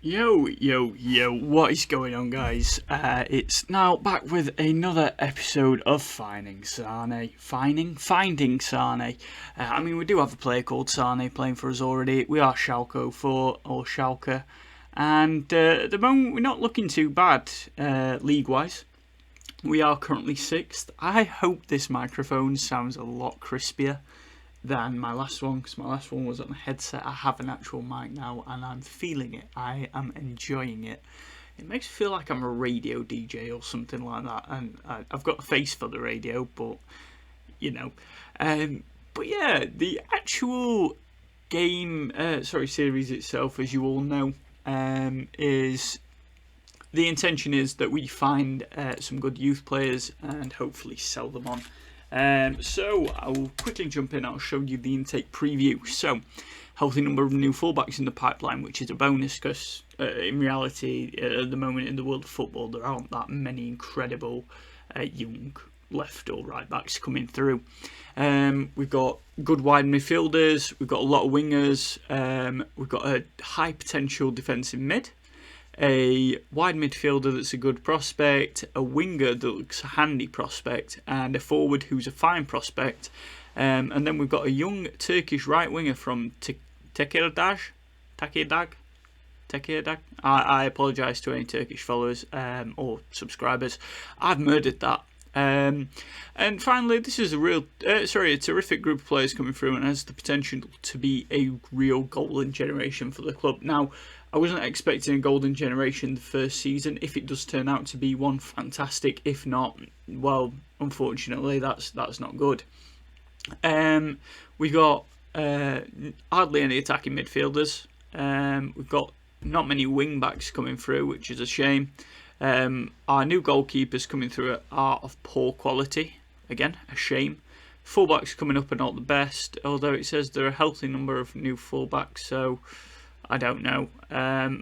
Yo, what is going on, guys? It's now back with another episode of Finding Sane. Finding Sane. We do have a player called Sane playing for us already. We are Schalke 04, or Schalke. And at the moment, we're not looking too bad, league-wise. We are currently 6th. I hope this microphone sounds a lot crispier than my last one, because my last one was on a headset. I have an actual mic now and I'm feeling it. I am enjoying it. It makes me feel like I'm a radio DJ or something like that, and I've got a face for the radio, but you know. But yeah, the actual game, series itself, as you all know, is the intention is that we find some good youth players and hopefully sell them on. So I'll quickly jump in. I'll show you the intake preview. So, healthy number of new fullbacks in the pipeline, which is a bonus because in reality, at the moment in the world of football, there aren't that many incredible young left or right backs coming through. We've got good wide midfielders. We've got a lot of wingers. We've got a high potential defensive mid, a wide midfielder that's a good prospect, a winger that looks a handy prospect, and a forward who's a fine prospect. And then we've got a young Turkish right winger from Tekirdağ. I apologise to any Turkish followers or subscribers. I've murdered that. And finally, this is a terrific group of players coming through and has the potential to be a real golden generation for the club. Now, I wasn't expecting a golden generation the first season. If it does turn out to be one, fantastic. If not, well, unfortunately, that's not good. We've got hardly any attacking midfielders. We've got not many wing backs coming through, which is a shame. Our new goalkeepers coming through are of poor quality. Again, a shame. Fullbacks coming up are not the best, although it says there are a healthy number of new fullbacks, so I don't know.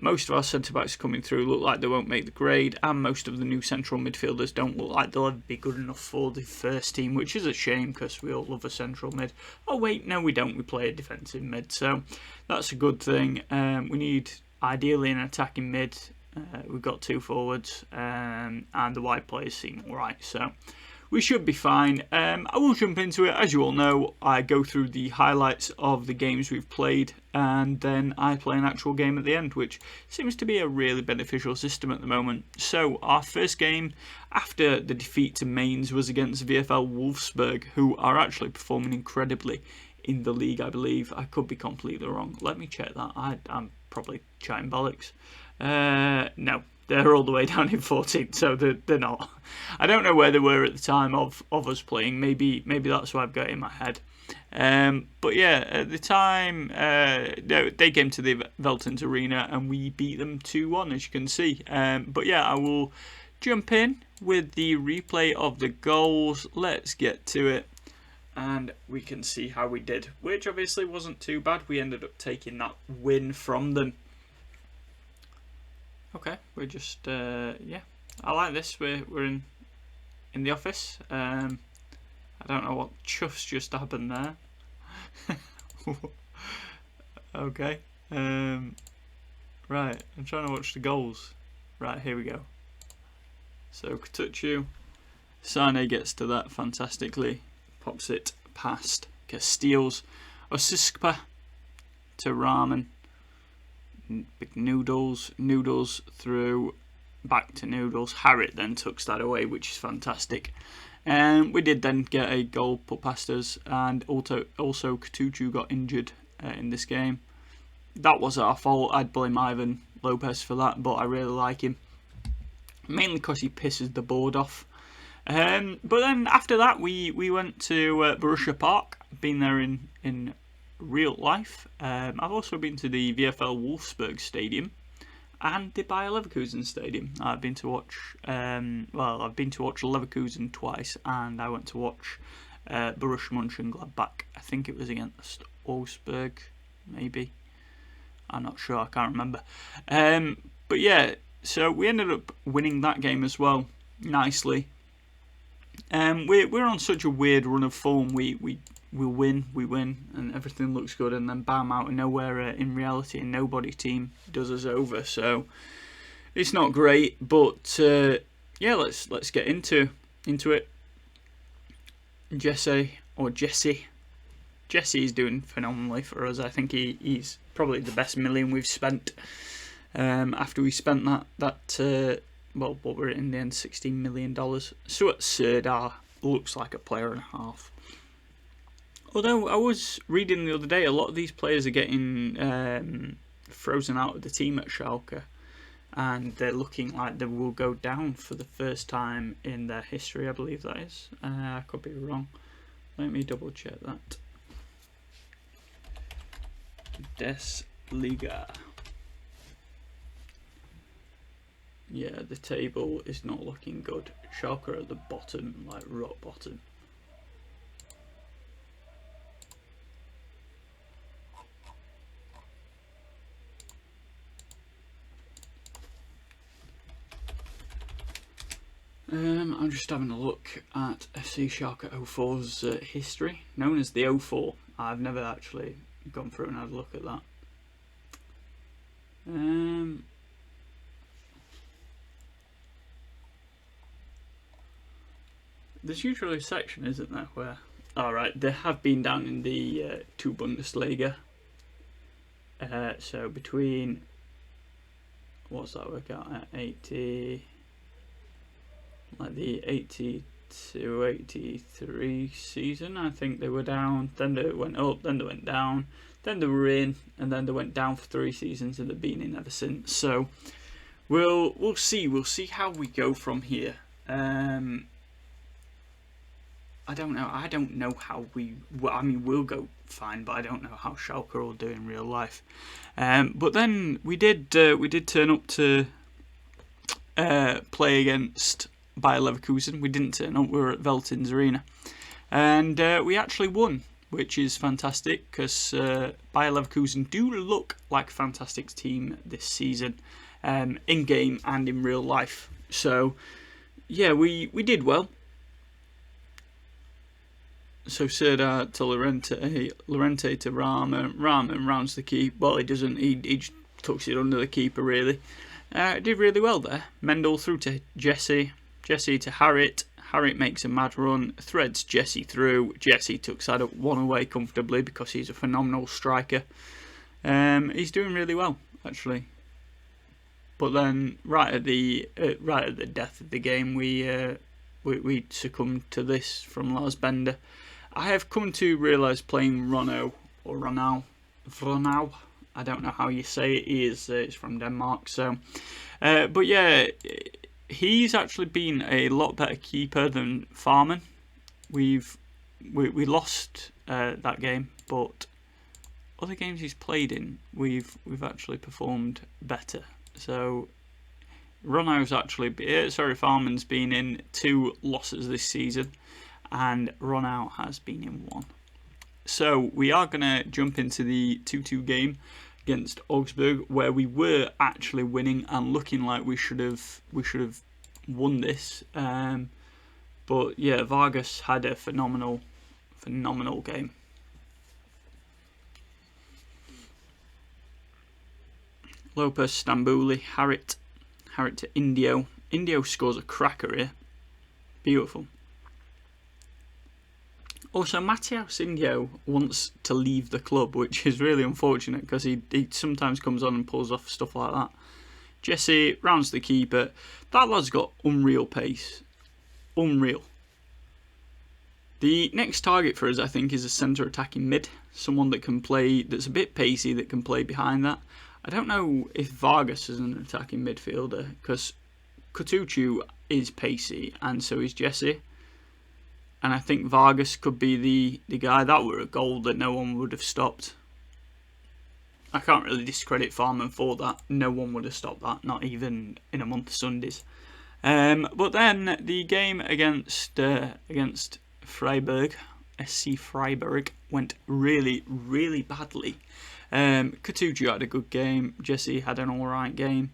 Most of our centre-backs coming through look like they won't make the grade, and most of the new central midfielders don't look like they'll ever be good enough for the first team, which is a shame because we all love a central mid. Oh wait, no we don't, we play a defensive mid, so that's a good thing. We need ideally an attacking mid. We've got 2 forwards, and the wide players seem alright, so we should be fine. I will jump into it. As you all know, I go through the highlights of the games we've played, and then I play an actual game at the end, which seems to be a really beneficial system at the moment. So, our first game after the defeat to Mainz was against VfL Wolfsburg, who are actually performing incredibly in the league, I believe. I could be completely wrong. Let me check that. I'm probably chatting bollocks. No. They're all the way down in 14th, so they're not. I don't know where they were at the time of us playing. Maybe that's what I've got in my head. But yeah, at the time, they came to the Veltins Arena and we beat them 2-1, as you can see. But yeah, I will jump in with the replay of the goals. Let's get to it, and we can see how we did, which obviously wasn't too bad. We ended up taking that win from them. Okay, we're just yeah. I like this. We're in the office. I don't know what chuffs just happened there. Okay. Right, I'm trying to watch the goals. Right, here we go. So Katuchu, Sane gets to that fantastically, pops it past Casteels, Osiskpa to Rahman. Big noodles through, back to Noodles. Harriet then tucks that away, which is fantastic. And we did then get a goal put past us, and also Katuchu got injured in this game. That was our fault. I'd blame Ivan Lopez for that, but I really like him, mainly because he pisses the board off. But then after that, we went to Borussia Park. Been there in real life. I've also been to the VfL Wolfsburg Stadium and the Bayer Leverkusen Stadium. I've been to watch Leverkusen twice, and I went to watch Borussia Mönchengladbach. I think it was against Augsburg, maybe. I'm not sure, I can't remember. But yeah, so we ended up winning that game as well, nicely. We're on such a weird run of form. We we win, and everything looks good, and then bam, out of nowhere, in reality, a nobody team does us over. So it's not great, but yeah, let's get into it. Jesse is doing phenomenally for us. I think he's probably the best million we've spent. After we spent that well, what were it in the end, $16 million. So at Serdar looks like a player and a half. Although I was reading the other day, a lot of these players are getting frozen out of the team at Schalke, and they're looking like they will go down for the first time in their history, I believe that is. I could be wrong. Let me double check that. Liga. Yeah, the table is not looking good. Schalke are at the bottom, like rock bottom. I'm just having a look at FC Schalke 04's history, known as the 04. I've never actually gone through and had a look at that. There's usually a section, isn't there, where... Alright, they have been down in the 2 Bundesliga. So between... What's that work out at? 80... Like the 82-83 season, I think they were down. Then they went up, then they went down. Then they were in, and then they went down for 3 seasons, and they've been in ever since. So we'll see how we go from here. I don't know how we. I mean, we'll go fine, but I don't know how Schalke will do in real life. But then we did turn up to play against Bayer Leverkusen. We didn't turn up. We were at Veltins Arena, and we actually won, which is fantastic because Bayer Leverkusen do look like a fantastic team this season, in game and in real life. So yeah, we did well. So Serdar to Lorente to Rama rounds the keep. Well, he doesn't. He just tucks it under the keeper really. Did really well there. Mendel through to Jesse to Harriet. Harriet makes a mad run, threads Jesse through. Jesse tucks that up one away comfortably because he's a phenomenal striker. He's doing really well actually. But then right at the death of the game, we succumbed to this from Lars Bender. I have come to realise playing Ronau, I don't know how you say it. It's from Denmark. So, but yeah, he's actually been a lot better keeper than Farman. We lost that game, but other games he's played in, we've actually performed better. So Ronau's Farman's been in 2 losses this season, and Ronau has been in 1. So we are going to jump into the 2-2 game against Augsburg, where we were actually winning and looking like we should have won this. But yeah, Vargas had a phenomenal game. Lopez, Stambouli, Harriet to Indio. Indio scores a cracker here. Beautiful. Also, Matheus Indio wants to leave the club, which is really unfortunate because he sometimes comes on and pulls off stuff like that. Jesse rounds the keeper. That lad's got unreal pace. Unreal. The next target for us, I think, is a centre attacking mid. Someone that can play, that's a bit pacey, that can play behind that. I don't know if Vargas is an attacking midfielder because Kutucu is pacey and so is Jesse. And I think Vargas could be the guy. That were a goal that no one would have stopped. I can't really discredit Farman for that. No one would have stopped that, not even in a month of Sundays. But then the game against Freiburg, SC Freiburg, went really, really badly. Kutucu had a good game. Jesse had an alright game.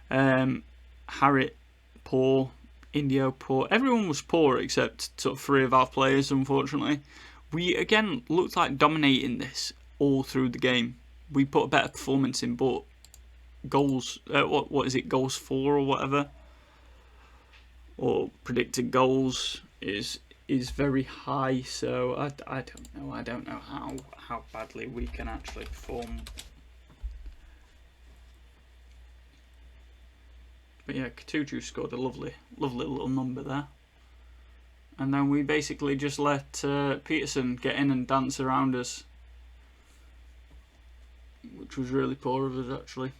Harriet, poor. Indio, poor. Everyone was poor except sort of 3 of our players, unfortunately. We again looked like dominating this all through the game. We put a better performance in, but goals, what is it, goals for or whatever, or predicted goals is very high. So I don't know how badly we can actually perform. But yeah, Katuju scored a lovely little number there. And then we basically just let Peterson get in and dance around us, which was really poor of us, actually.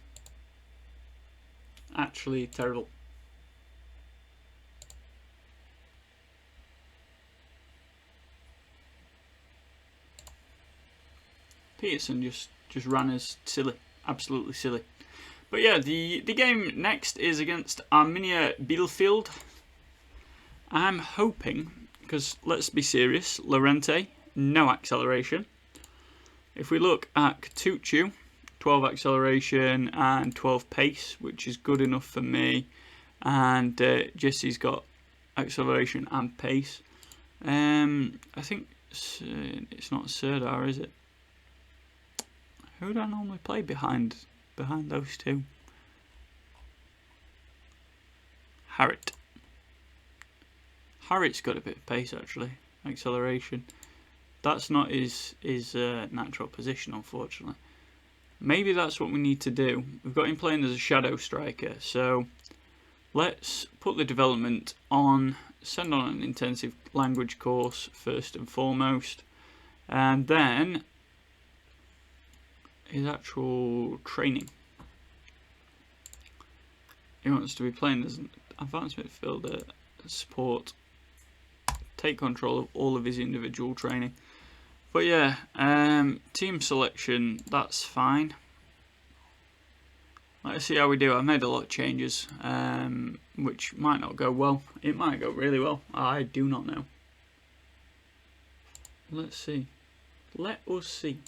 Actually terrible. Peterson just ran us silly, absolutely silly. But yeah, the game next is against Arminia Bielefeld. I'm hoping, because let's be serious, Llorente, no acceleration. If we look at Katuchu, 12 acceleration and 12 pace, which is good enough for me. And JESE's got acceleration and pace. I think it's not Serdar, is it? Who do I normally play behind those two? Harrit. Harrit's got a bit of pace, actually. Acceleration. That's not his natural position, unfortunately. Maybe that's what we need to do. We've got him playing as a shadow striker, so let's put the development on, send on an intensive language course first and foremost, and then his actual training. He wants to be playing as an advanced midfielder, support, take control of all of his individual training. But yeah, team selection, that's fine. Let's see how we do. I've made a lot of changes, which might not go well. It might go really well. I do not know. Let's see. Let us see.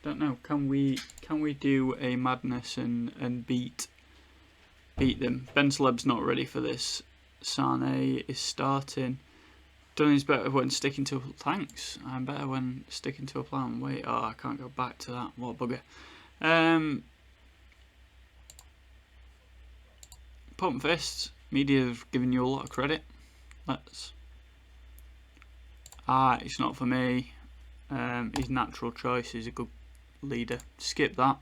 Don't know. Can we do a madness and beat them? Bentaleb's not ready for this. Sane is starting. Dunny's better when sticking to. Thanks. I'm better when sticking to a plan. Wait. Oh, I can't go back to that. What a bugger. Pump fists. Media have given you a lot of credit. Let's. It's not for me. His natural choice is a good leader. Skip that.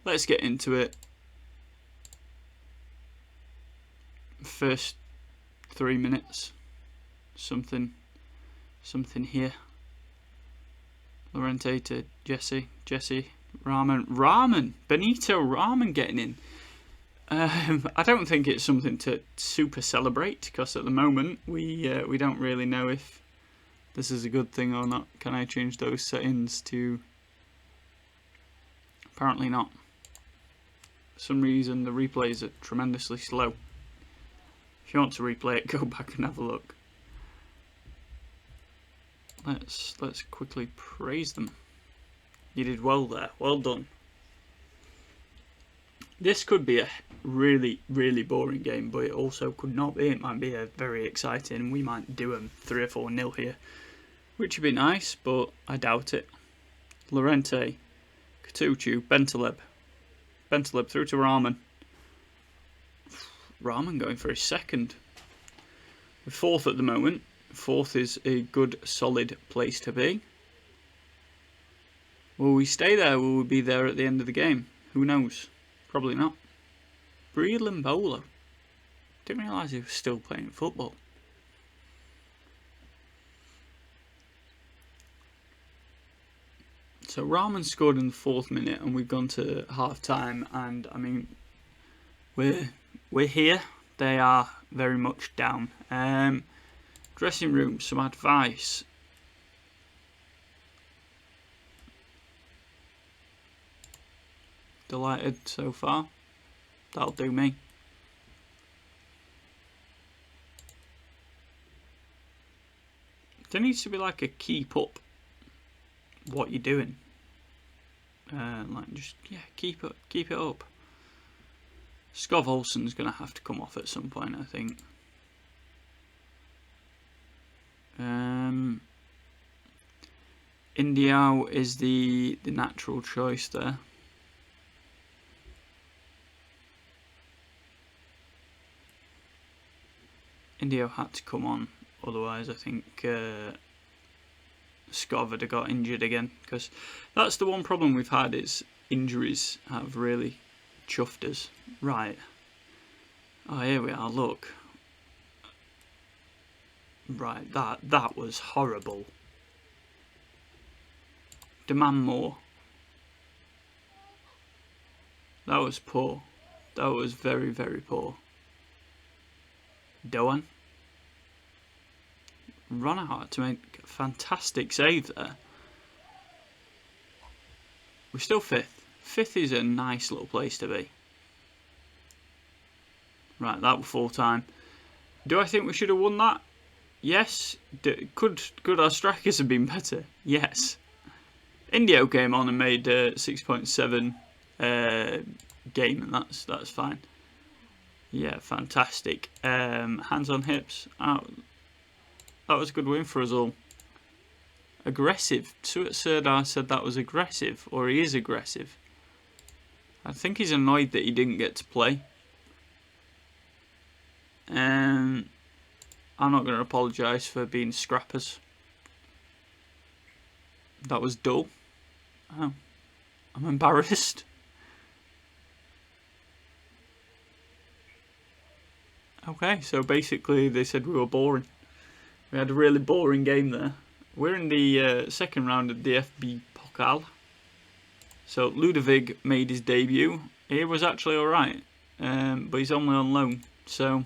Let's get into it. First 3 minutes. Something here. Llorente to JESE. Rahman. Benito Rahman getting in. I don't think it's something to super celebrate, because at the moment we don't really know if this is a good thing or not. Can I change those settings to? Apparently not. For some reason the replays are tremendously slow. If you want to replay it, go back and have a look. Let's quickly praise them. You did well there. Well done. This could be a really, really boring game, but it also could not be. It might be a very exciting. We might do them 3 or 4-0 here, which would be nice, but I doubt it. Llorente, Katuchu, Bentaleb through to Rahman. Rahman going for his second. We're 4th at the moment. 4th is a good, solid place to be. Will we stay there? Will we be there at the end of the game? Who knows? Probably not. Limbola. Didn't realise he was still playing football. So Rahman scored in the 4th minute, and we've gone to half time. And I mean, we're here. They are very much down. Dressing room, some advice. Delighted so far. That'll do me. There needs to be like a keep up what you're doing. Like just keep it up. Skov Olsen's gonna have to come off at some point, I think. India is the natural choice there. India had to come on, otherwise I think Scov had got injured again, because that's the one problem we've had, is injuries have really chuffed us. Right. Oh, here we are, look. Right, that was horrible. Demand more. That was poor. That was very, very poor. Doan. Run out to make a fantastic save there. We're still 5th. 5th is a nice little place to be. Right, that was full time. Do I think we should have won that? Yes. Could our strikers have been better? Yes. Indio came on and made 6.7 game, and that's fine. Yeah, fantastic. Hands on hips. Oh, that was a good win for us all. Aggressive. Serdar said that was aggressive, or he is aggressive. I think he's annoyed that he didn't get to play. I'm not going to apologise for being scrappers. That was dull. Oh, I'm embarrassed. Okay, so basically they said we were boring. We had a really boring game there. We're in the second round of the DFB Pokal. So Ludovic made his debut. He was actually alright, but he's only on loan. So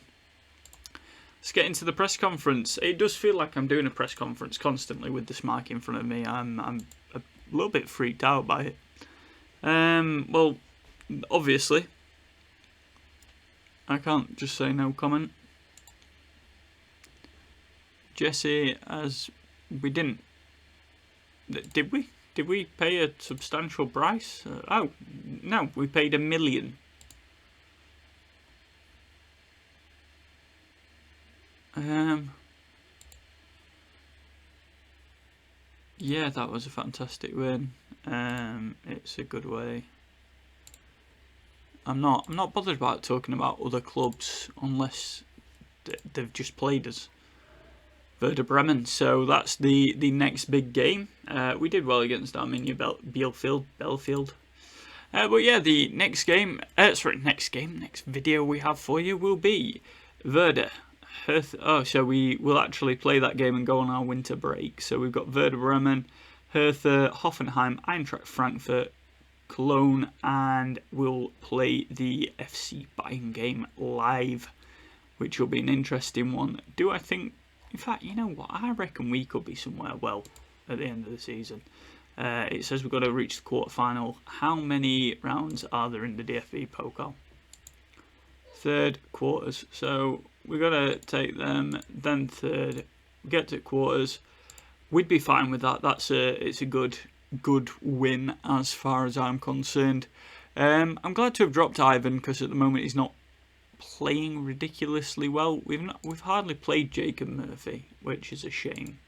let's get into the press conference. It does feel like I'm doing a press conference constantly with this mic in front of me. I'm a little bit freaked out by it. Well, obviously, I can't just say no comment. JESE, as we didn't, did we? Did we pay a substantial price? Oh, no, we paid $1 million. Yeah, that was a fantastic win. It's a good way. I'm not bothered about talking about other clubs unless they've just played us. Werder Bremen. So that's the next big game. We did well against Arminia Belfield. But yeah, the next game, next video we have for you will be Werder. So we will actually play that game and go on our winter break. So we've got Werder Bremen, Hertha, Hoffenheim, Eintracht Frankfurt, Cologne, and we'll play the FC Bayern game live, which will be an interesting one. Do I think, in fact, you know what, I reckon we could be somewhere well at the end of the season. It says we've got to reach the quarter-final. How many rounds are there in the DFB Pokal? 3rd, quarters. So we've got to take them, then 3rd, get to quarters. We'd be fine with that. It's a good win as far as I'm concerned. I'm glad to have dropped Ivan, because at the moment he's not playing ridiculously well. We've hardly played Jacob Murphy, which is a shame.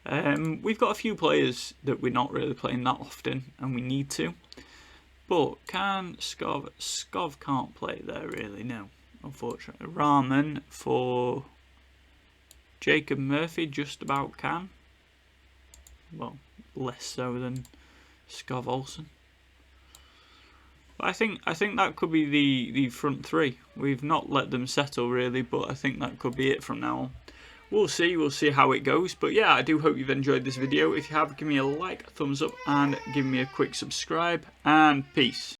We've got a few players that we're not really playing that often, and we need to. But can Scov can't play there really, no, unfortunately. Rahman for Jacob Murphy just about can. Well, less so than Scov Olsen. But I think that could be the front three. We've not let them settle really, but I think that could be it from now on. We'll see how it goes. But yeah, I do hope you've enjoyed this video. If you have, give me a like, a thumbs up, and give me a quick subscribe, and peace.